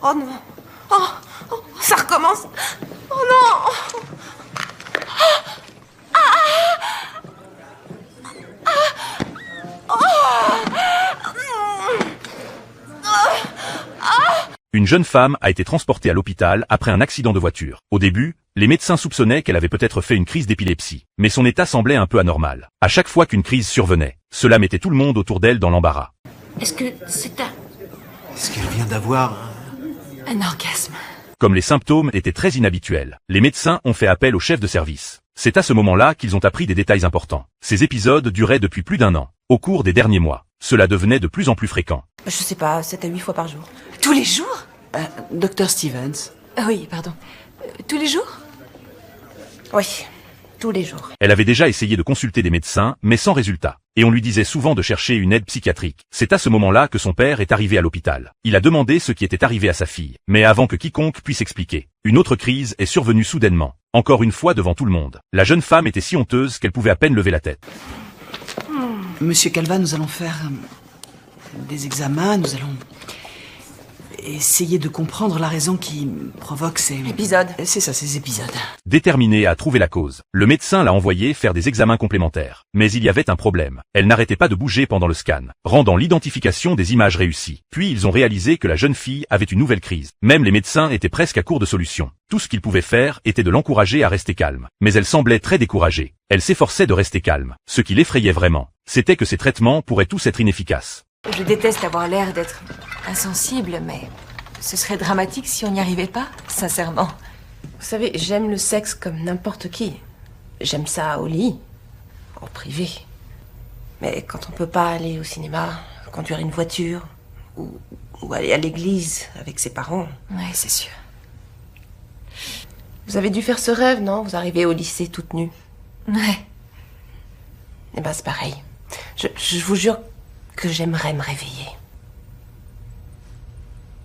Oh non. Oh, ça recommence. Oh non. Une jeune femme a été transportée à l'hôpital après un accident de voiture. Au début, les médecins soupçonnaient qu'elle avait peut-être fait une crise d'épilepsie, mais son état semblait un peu anormal. À chaque fois qu'une crise survenait, cela mettait tout le monde autour d'elle dans l'embarras. Est-ce que c'est Est-ce qu'elle vient d'avoir un orgasme? Comme les symptômes étaient très inhabituels, les médecins ont fait appel au chef de service. C'est à ce moment-là qu'ils ont appris des détails importants. Ces épisodes duraient depuis plus d'1 an. Au cours des derniers mois, cela devenait de plus en plus fréquent. Je sais pas, 7 à 8 fois par jour. Tous les jours? Dr Stevens? Oui, pardon. Tous les jours? Oui, tous les jours. Elle avait déjà essayé de consulter des médecins, mais sans résultat. Et on lui disait souvent de chercher une aide psychiatrique. C'est à ce moment-là que son père est arrivé à l'hôpital. Il a demandé ce qui était arrivé à sa fille. Mais avant que quiconque puisse expliquer, une autre crise est survenue soudainement. Encore une fois devant tout le monde. La jeune femme était si honteuse qu'elle pouvait à peine lever la tête. Monsieur Calva, nous allons faire des examens, nous allons essayer de comprendre la raison qui provoque ces... Épisode. C'est ça, ces épisodes. Déterminée à trouver la cause, le médecin l'a envoyée faire des examens complémentaires. Mais il y avait un problème. Elle n'arrêtait pas de bouger pendant le scan, rendant l'identification des images réussie. Puis ils ont réalisé que la jeune fille avait une nouvelle crise. Même les médecins étaient presque à court de solutions. Tout ce qu'ils pouvaient faire était de l'encourager à rester calme. Mais elle semblait très découragée. Elle s'efforçait de rester calme. Ce qui l'effrayait vraiment, c'était que ces traitements pourraient tous être inefficaces. Je déteste avoir l'air d'être insensible, mais ce serait dramatique si on n'y arrivait pas, sincèrement. Vous savez, j'aime le sexe comme n'importe qui. J'aime ça au lit, en privé. Mais quand on peut pas aller au cinéma, conduire une voiture, ou aller à l'église avec ses parents... Ouais, c'est sûr. Vous avez dû faire ce rêve, non? Vous arrivez au lycée toute nue. Ouais. Eh ben, c'est pareil. Je vous jure que j'aimerais me réveiller.